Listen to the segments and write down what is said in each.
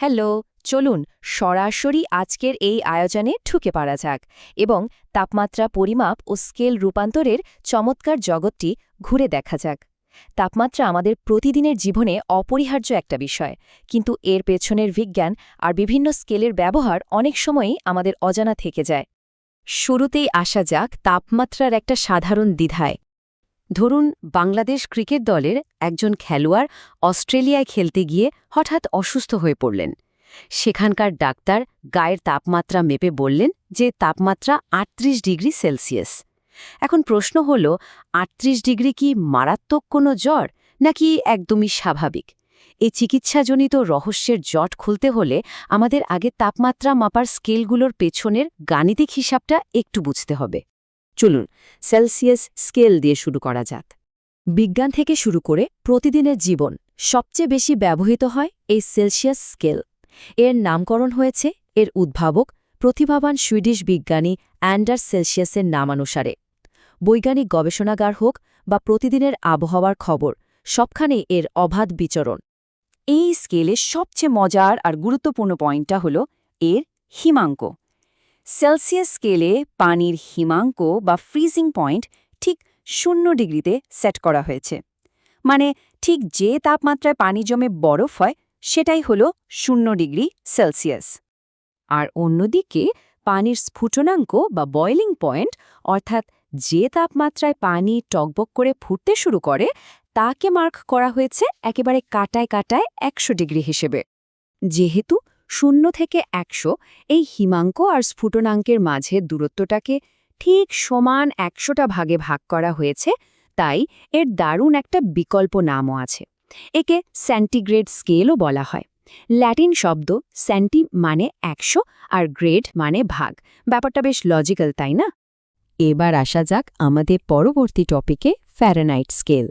Hello, চলুন সরাসরি আজকের এই আয়োজনে ঢুকে পড়া যাক এবং তাপমাত্রা পরিমাপ ও স্কেল রূপান্তরের চমৎকার জগৎটি ঘুরে দেখা যাক। তাপমাত্রা আমাদের প্রতিদিনের জীবনে অপরিহার্য একটা বিষয়, কিন্তু এর পেছনের বিজ্ঞান আর বিভিন্ন স্কেলের ব্যবহার অনেক সময়ই আমাদের অজানা থেকে যায়। শুরুতেই আসা যাক তাপমাত্রার একটা সাধারণ দ্বিধায়। ধরুন, বাংলাদেশ ক্রিকেট দলের একজন খেলোয়াড় অস্ট্রেলিয়ায় খেলতে গিয়ে হঠাৎ অসুস্থ হয়ে পড়লেন। সেখানকার ডাক্তার গায়ের তাপমাত্রা মেপে বললেন যে তাপমাত্রা ৩৮ ডিগ্রি সেলসিয়াস। এখন প্রশ্ন হল, ৩৮ ডিগ্রি কি মারাত্মক কোনো জ্বর নাকি একদমই স্বাভাবিক? এই চিকিৎসাজনিত রহস্যের জট খুলতে হলে আমাদের আগে তাপমাত্রা মাপার স্কেলগুলোর পেছনের গাণিতিক হিসাবটা একটু বুঝতে হবে। চলুন সেলসিয়াস স্কেল দিয়ে শুরু করা যাক। বিজ্ঞান থেকে শুরু করে প্রতিদিনের জীবন সবচেয়ে বেশি ব্যবহৃত হয় এই সেলসিয়াস স্কেল। এর নামকরণ হয়েছে এর উদ্ভাবক প্রতিভাবান সুইডিশ বিজ্ঞানী অ্যান্ডার্স সেলসিয়াসের নামানুসারে। বৈজ্ঞানিক গবেষণাগার হোক বা প্রতিদিনের আবহাওয়ার খবর, সবখানেই এর অবাধ বিচরণ। এই স্কেলের সবচেয়ে মজার আর গুরুত্বপূর্ণ পয়েন্টটা হল এর হিমাঙ্ক। সেলসিয়াস স্কেলে পানির হিমাঙ্ক বা ফ্রিজিং পয়েন্ট ঠিক 0 ডিগ্রিতে সেট করা হয়েছে। মানে ঠিক যে তাপমাত্রায় পানি জমে বরফ হয় সেটাই হল 0 ডিগ্রি সেলসিয়াস। আর অন্যদিকে পানির স্ফুটনাঙ্ক বা বয়লিং পয়েন্ট, অর্থাৎ যে তাপমাত্রায় পানি টকবক করে ফুটতে শুরু করে, তাকে মার্ক করা হয়েছে একেবারে কাটায় কাটায় 100 ডিগ্রি হিসেবে। যেহেতু 0 থেকে 100 এই হিমাঙ্ক আর স্ফুটনাঙ্কের মাঝে দূরত্বটাকে ঠিক সমান 100টা ভাগে ভাগ করা হয়েছে, তাই এর দারুণ একটা বিকল্প নামও আছে। একে সেন্টিগ্রেড স্কেলও বলা হয়। ল্যাটিন শব্দ সেন্টি মানে 100 আর গ্রেড মানে ভাগ। ব্যাপারটা বেশ লজিক্যাল, তাই না? এবার আসা যাক আমাদের পরবর্তী টপিকে, ফ্যারেনহাইট স্কেল।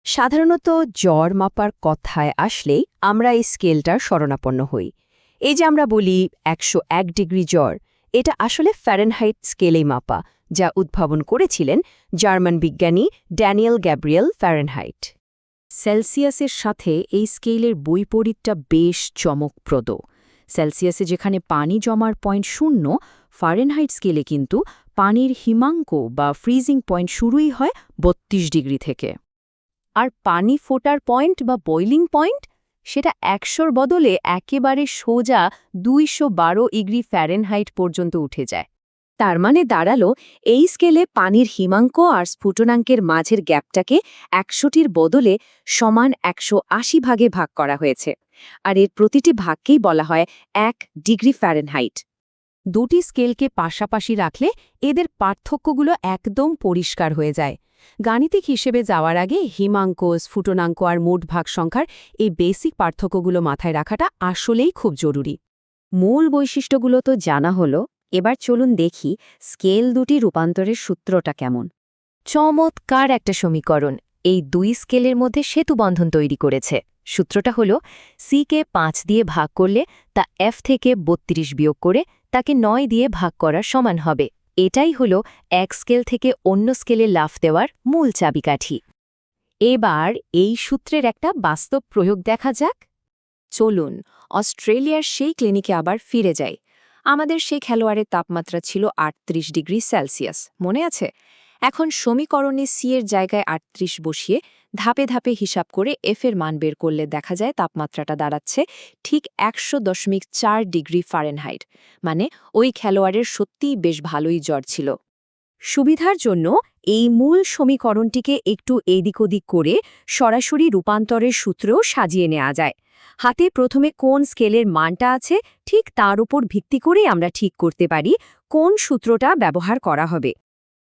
সাধারণত জ্বর মাপার কথায় আসলেই আমরা এই স্কেলটার শরণাপন্ন হই। এই যে আমরা বলি 101 ডিগ্রি জ্বর, এটা আসলে ফ্যারেনহাইট স্কেলেই মাপা, যা উদ্ভাবন করেছিলেন জার্মান বিজ্ঞানী ড্যানিয়েল গ্যাব্রিয়েল ফারেনহাইট। সেলসিয়াসের সাথে এই স্কেলের বৈপরীত্যটা বেশ চমকপ্রদ। সেলসিয়াসে যেখানে পানি জমার পয়েন্ট 0, ফারেনহাইট স্কেলে কিন্তু পানির হিমাঙ্ক বা ফ্রিজিং পয়েন্ট শুরুই হয় 32 ডিগ্রি থেকে। আর পানি ফোটার পয়েন্ট বা বয়লিং পয়েন্ট, সেটা 100র বদলে একেবারে সোজা 212 ডিগ্রি ফ্যারেনহাইট পর্যন্ত উঠে যায়। তার মানে দাঁড়ালো, এই স্কেলে পানির হিমাঙ্ক আর স্ফুটনাঙ্কের মাঝের গ্যাপটাকে 100টির বদলে সমান 180 ভাগে ভাগ করা হয়েছে। আর এর প্রতিটি ভাগকেই বলা হয় 1 ডিগ্রি ফ্যারেনহাইট। দুটি স্কেলকে পাশাপাশি রাখলে এদের পার্থক্যগুলো একদম পরিষ্কার হয়ে যায়। গাণিতিক হিসেবে যাওয়ার আগে হিমাঙ্ক, স্ফুটনাঙ্ক আর মোট ভাগ সংখ্যার এই বেসিক পার্থক্যগুলো মাথায় রাখাটা আসলেই খুব জরুরি। মূল বৈশিষ্ট্যগুলো তো জানা হলো, এবার চলুন দেখি স্কেল দুটি রূপান্তরের সূত্রটা কেমন। চমৎকার একটা সমীকরণ এই দুই স্কেলের মধ্যে সেতুবন্ধন তৈরি করেছে। সূত্রটা হল সিকে 5 দিয়ে ভাগ করলে তা এফ থেকে 32 বিয়োগ করে তাকে 9 দিয়ে ভাগ করার সমান হবে। এটাই হল এক স্কেল থেকে অন্য স্কেলে লাফ দেওয়ার মূল চাবিকাঠি। এবার এই সূত্রের একটা বাস্তব প্রয়োগ দেখা যাক। চলুন অস্ট্রেলিয়ার সেই ক্লিনিকে আবার ফিরে যাই। আমাদের সেই খেলোয়াড়ের তাপমাত্রা ছিল ৩৮ ডিগ্রি সেলসিয়াস, মনে আছে? এখন সমীকরণে সি এর জায়গায় ৩৮ বসিয়ে ধাপে ধাপে হিসাব করে এফ এর মান বের করলে দেখা যায় তাপমাত্রাটা দাঁড়াচ্ছে ঠিক ১০০.৪ ডিগ্রি ফারেনহাইট। মানে ওই খেলোয়াড়ের সত্যিই বেশ ভালোই জ্বর ছিল। সুবিধার জন্য এই মূল সমীকরণটিকে একটু এদিক ওদিক করে সরাসরি রূপান্তরের সূত্রেও সাজিয়ে নেওয়া যায়। হাতে প্রথমে কোন স্কেলের মানটা আছে ঠিক তার উপর ভিত্তি করেই আমরা ঠিক করতে পারি কোন সূত্রটা ব্যবহার করা হবে।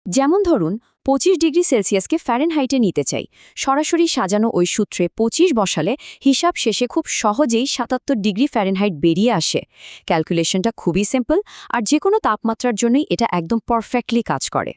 যেমন ধরুন 25 ডিগ্রি সেলসিয়াসকে ফ্যারেনহাইটে নিতে চাই। সরাসরি সাজানো ওই সূত্রে 25 বসালে হিসাব শেষে খুব সহজেই 77 ডিগ্রি ফ্যারেনহাইট বেরিয়ে আসে। ক্যালকুলেশনটা খুবই সিম্পল, আর যে কোনো তাপমাত্রার জন্যই এটা একদম পারফেক্টলি কাজ করে।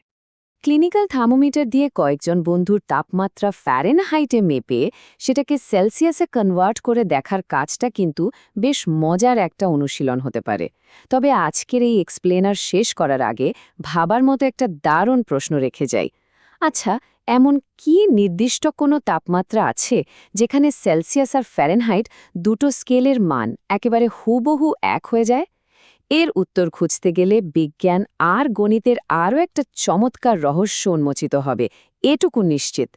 ক্লিনিক্যাল থার্মোমিটার দিয়ে কয়েকজন বন্ধুর তাপমাত্রা ফ্যারেনহাইটে মেপে সেটাকে সেলসিয়াসে কনভার্ট করে দেখার কাজটা কিন্তু বেশ মজার একটা অনুশীলন হতে পারে। তবে আজকের এই এক্সপ্লেনার শেষ করার আগে ভাবার মতো একটা দারুণ প্রশ্ন রেখে যাই। আচ্ছা, এমন কি নির্দিষ্ট কোনো তাপমাত্রা আছে যেখানে সেলসিয়াস আর ফ্যারেনহাইট দুটো স্কেলের মান একেবারে হুবহু এক হয়ে যায়? এর উত্তর খুঁজতে গেলে বিজ্ঞান আর গণিতের আরও একটা চমৎকার রহস্য উন্মোচিত হবে, এটুকু নিশ্চিত।